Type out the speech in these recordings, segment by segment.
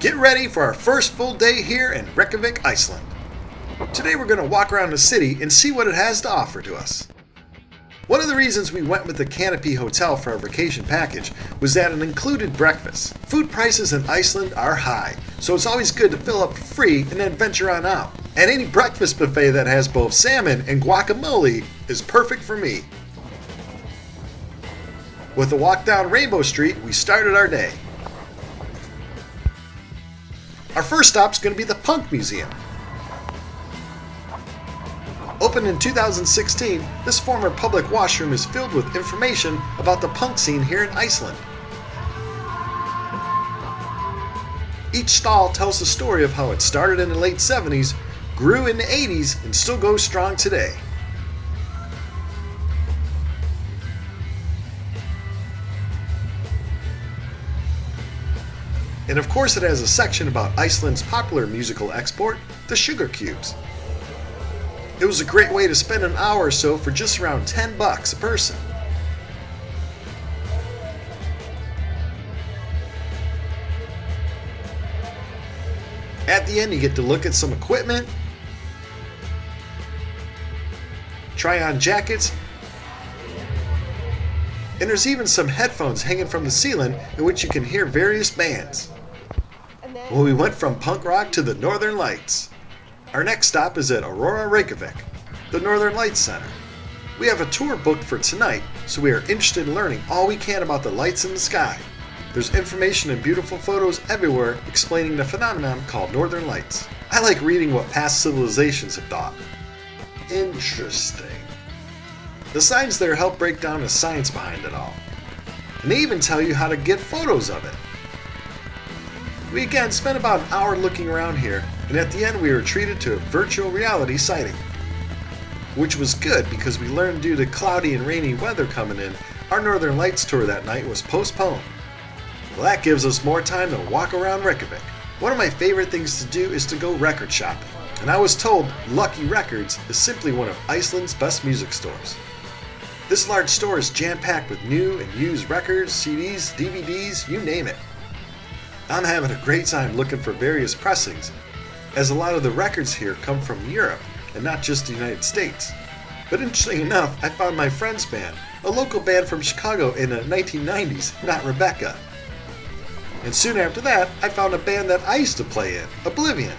Get ready for our first full day here in Reykjavik, Iceland. Today we're going to walk around the city and see what it has to offer to us. One of the reasons we went with the Canopy Hotel for our vacation package was that it included breakfast. Food prices in Iceland are high, so it's always good to fill up free and then venture on out. And any breakfast buffet that has both salmon and guacamole is perfect for me. With a walk down Rainbow Street, we started our day. Our first stop is going to be the Punk Museum. Opened in 2016, this former public washroom is filled with information about the punk scene here in Iceland. Each stall tells the story of how it started in the late 70s, grew in the 80s, and still goes strong today. And of course it has a section about Iceland's popular musical export, the sugar cubes. It was a great way to spend an hour or so for just around $10 a person. At the end you get to look at some equipment, try on jackets, and there's even some headphones hanging from the ceiling in which you can hear various bands. Well, we went from punk rock to the Northern Lights. Our next stop is at Aurora, Reykjavik, the Northern Lights Center. We have a tour booked for tonight, so we are interested in learning all we can about the lights in the sky. There's information and beautiful photos everywhere explaining the phenomenon called Northern Lights. I like reading what past civilizations have thought. Interesting. The signs there help break down the science behind it all. And they even tell you how to get photos of it. We again spent about an hour looking around here, and at the end we were treated to a virtual reality sighting. Which was good because we learned due to cloudy and rainy weather coming in, our Northern Lights tour that night was postponed. Well, that gives us more time to walk around Reykjavik. One of my favorite things to do is to go record shopping, and I was told Lucky Records is simply one of Iceland's best music stores. This large store is jam-packed with new and used records, CDs, DVDs, you name it. I'm having a great time looking for various pressings, as a lot of the records here come from Europe and not just the United States. But interestingly enough, I found my friend's band, a local band from Chicago in the 1990s, Not Rebecca. And soon after that, I found a band that I used to play in, Oblivion.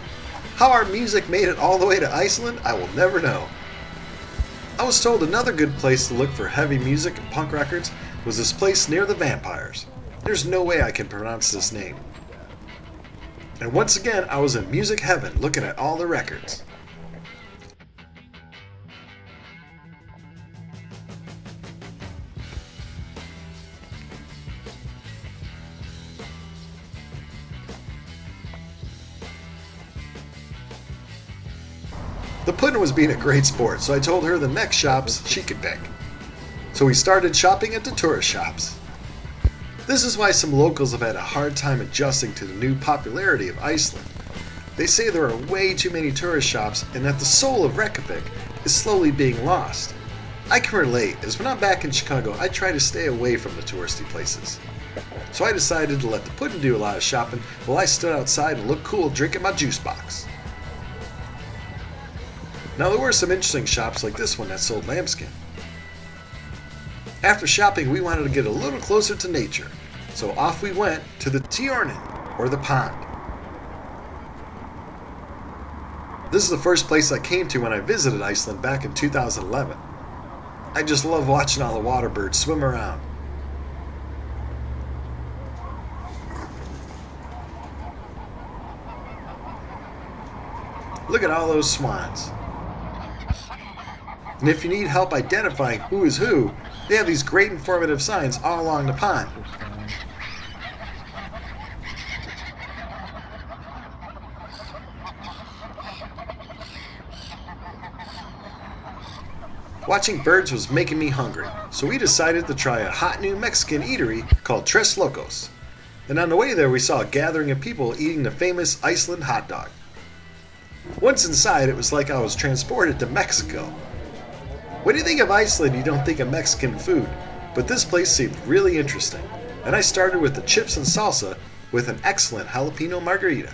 How our music made it all the way to Iceland, I will never know. I was told another good place to look for heavy music and punk records was this place near the Vampires. There's no way I can pronounce this name. And once again, I was in music heaven looking at all the records. The puddin' was being a great sport, so I told her the next shops she could pick. So we started shopping at the tourist shops. This is why some locals have had a hard time adjusting to the new popularity of Iceland. They say there are way too many tourist shops and that the soul of Reykjavik is slowly being lost. I can relate, as when I'm back in Chicago I try to stay away from the touristy places. So I decided to let the puddin' do a lot of shopping while I stood outside and looked cool drinking my juice box. Now there were some interesting shops like this one that sold lambskin. After shopping, we wanted to get a little closer to nature, so off we went to the PATERON, or the pond. This is the first place I came to when I visited Iceland back in 2011. I just love watching all the water birds swim around. Look at all those swans. And if you need help identifying who is who, they have these great informative signs all along the pond. Watching birds was making me hungry, so we decided to try a hot new Mexican eatery called Tres Locos. And on the way there we saw a gathering of people eating the famous Iceland hot dog. Once inside, it was like I was transported to Mexico. When you think of Iceland, you don't think of Mexican food, but this place seemed really interesting, and I started with the chips and salsa, with an excellent jalapeno margarita.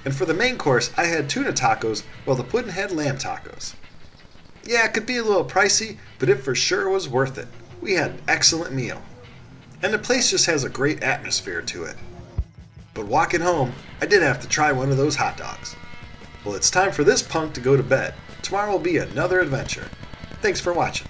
And for the main course, I had tuna tacos while the puddin' had lamb tacos. Yeah, it could be a little pricey, but it for sure was worth it. We had an excellent meal. And the place just has a great atmosphere to it. But walking home, I did have to try one of those hot dogs. Well, it's time for this punk to go to bed. Tomorrow will be another adventure. Thanks for watching.